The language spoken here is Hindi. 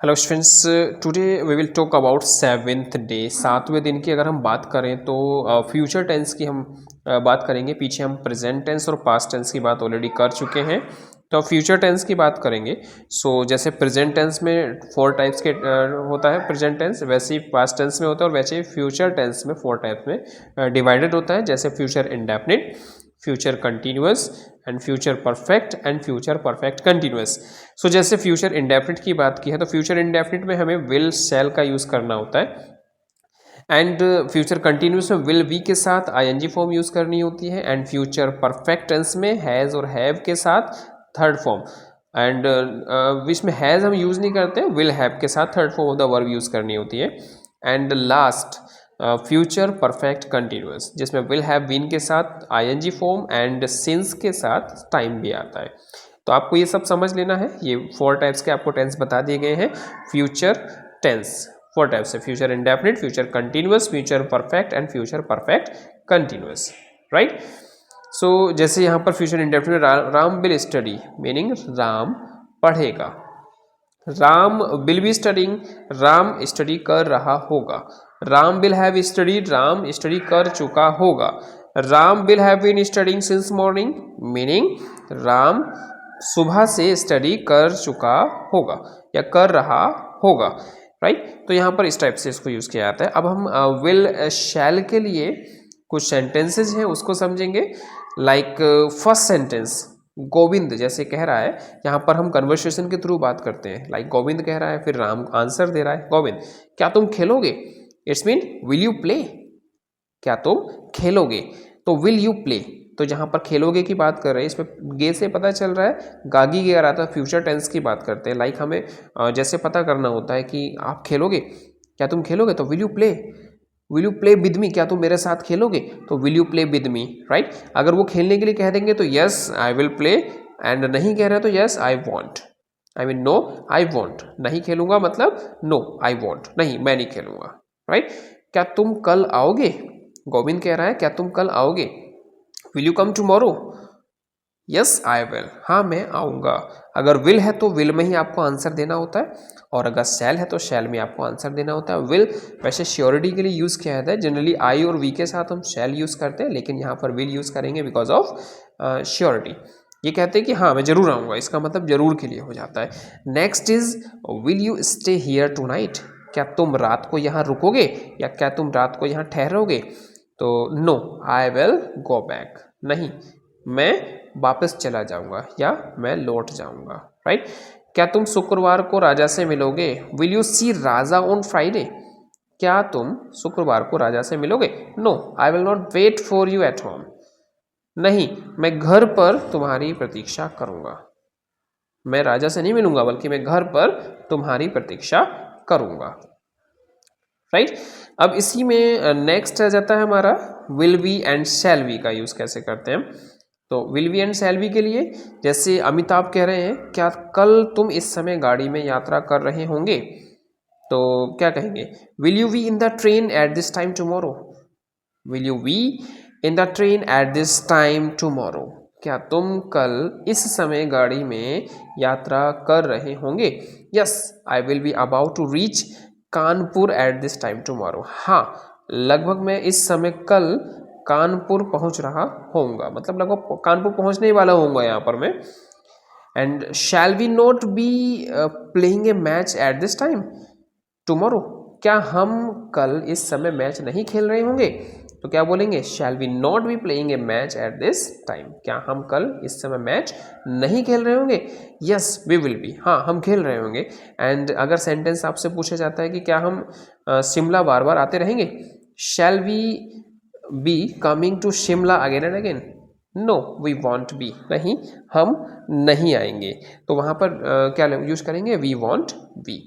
Hello students, today we will talk about seventh day. सातवें दिन की अगर हम बात करें तो फ्यूचर टेंस की हम बात करेंगे। पीछे हम प्रेजेंट टेंस और पास्ट टेंस की बात ऑलरेडी कर चुके हैं, तो फ्यूचर टेंस की बात करेंगे। सो जैसे प्रेजेंट टेंस में 4 टाइप्स के होता है प्रेजेंट टेंस, वैसे ही पास्ट टेंस में होता है और वैसे ही फ्यूचर टेंस में 4 टाइप्स में डिवाइडेड होता है। जैसे future indefinite, future continuous and future perfect and future perfect continuous. So जैसे फ्यूचर इंडेफिनिट की बात की है तो फ्यूचर इंडेफिनिट में हमें विल शैल का यूज़ करना होता है, एंड फ्यूचर कंटिन्यूस में विल वी के साथ आईएनजी फॉर्म यूज़ करनी होती है, एंड फ्यूचर परफेक्ट टेंस में हैज़ और हैव के साथ थर्ड फॉर्म, एंड इसमें हैज़ हम यूज़ नहीं करते, विल हैव के साथ third form of the verb use करनी होती है। And last future perfect continuous, जिसमें विल हैव बीन के साथ आईएनजी फॉर्म एंड सिंस के साथ टाइम भी आता है। तो आपको ये सब समझ लेना है। ये 4 टाइप्स के आपको टेंस बता दिए गए हैं फ्यूचर टेंस। 4 टाइप्स है: future indefinite, future continuous, future perfect and future perfect continuous. Right. So जैसे यहाँ पर future indefinite, Ram will study, meaning Ram पढ़ेगा। Ram will be studying, Ram study कर रहा होगा। Ram will have studied, Ram study कर चुका होगा। Ram will have been studying since morning, meaning Ram सुबह से स्टडी कर चुका होगा या कर रहा होगा। राइट। तो यहाँ पर इस टाइप से इसको यूज़ किया जाता है। अब हम विल शैल के लिए कुछ सेंटेंसेज हैं उसको समझेंगे। लाइक फर्स्ट सेंटेंस, गोविंद जैसे कह रहा है, यहाँ पर हम कन्वर्सेशन के थ्रू बात करते हैं। लाइक गोविंद कह रहा है, फिर राम आंसर दे रहा है, गोविंद क्या तुम खेलोगे? It's mean will you play, क्या तुम खेलोगे? तो विल यू प्ले, तो जहाँ पर खेलोगे की बात कर रहे हैं, इसमें गे से पता चल रहा है गागी गे आ रहा था, फ्यूचर टेंस की बात करते हैं। लाइक हमें जैसे पता करना होता है कि आप खेलोगे, क्या तुम खेलोगे? तो will you play, will you play with me, क्या तुम मेरे साथ खेलोगे? तो will you play with me. Right. अगर वो खेलने के लिए कह देंगे तो yes I will play, and नहीं कह रहे तो yes I won't, I mean no I won't, नहीं खेलूंगा मतलब नो आई वॉन्ट, नहीं मैं नहीं खेलूंगा। राइट। क्या तुम कल आओगे? गोविंद कह रहा है क्या तुम कल आओगे? Will you come tomorrow? Yes I will, हाँ मैं आऊँगा। अगर विल है तो विल में ही आपको आंसर देना होता है, और अगर शैल है तो शैल में आपको आंसर देना होता है। विल वैसे श्योरिटी के लिए यूज़ किया जाता है, जनरली आई और वी के साथ हम शैल यूज़ करते हैं, लेकिन यहाँ पर विल यूज़ करेंगे बिकॉज ऑफ श्योरिटी। ये कहते हैं कि हाँ मैं जरूर आऊँगा, इसका मतलब जरूर के लिए हो जाता है। Next is will you stay here tonight, क्या तुम रात को यहाँ रुकोगे या क्या तुम रात को यहाँ ठहरोगे? तो no I will go back, नहीं मैं वापस चला जाऊंगा या मैं लौट जाऊंगा। राइट। क्या तुम शुक्रवार को राजा से मिलोगे? Will you see Raja on Friday, क्या तुम शुक्रवार को राजा से मिलोगे? No I will not wait for you at home, नहीं मैं घर पर तुम्हारी प्रतीक्षा करूंगा। मैं राजा से नहीं मिलूंगा बल्कि मैं घर पर तुम्हारी प्रतीक्षा करूंगा। राइट। अब इसी में नेक्स्ट आ जाता है हमारा will be and shall be का यूज़ कैसे करते हैं। तो will be and shall be के लिए, जैसे अमिताभ कह रहे हैं क्या कल तुम इस समय गाड़ी में यात्रा कर रहे होंगे? तो क्या कहेंगे? Will you be in the train eight this time tomorrow? Will you be in the train eight this time tomorrow, क्या तुम कल इस समय गाड़ी में यात्रा कर रहे होंगे? Yes I will be about to reach Kanpur at this time tomorrow, हाँ लगभग मैं इस समय कल कानपुर पहुंच रहा होऊंगा, मतलब लगभग कानपुर पहुंचने वाला होऊंगा यहाँ पर मैं। And shall we not be playing a match at this time tomorrow, क्या हम कल इस समय मैच नहीं खेल रहे होंगे? तो क्या बोलेंगे? Shall we not be playing a match at this time, क्या हम कल इस समय मैच नहीं खेल रहे होंगे? यस वी विल बी, हाँ हम खेल रहे होंगे। एंड अगर सेंटेंस आपसे पूछा जाता है कि क्या हम शिमला बार बार आते रहेंगे? Shall we be coming to Shimla again and again? No we won't be, नहीं हम नहीं आएंगे। तो वहाँ पर क्या यूज करेंगे? We won't B.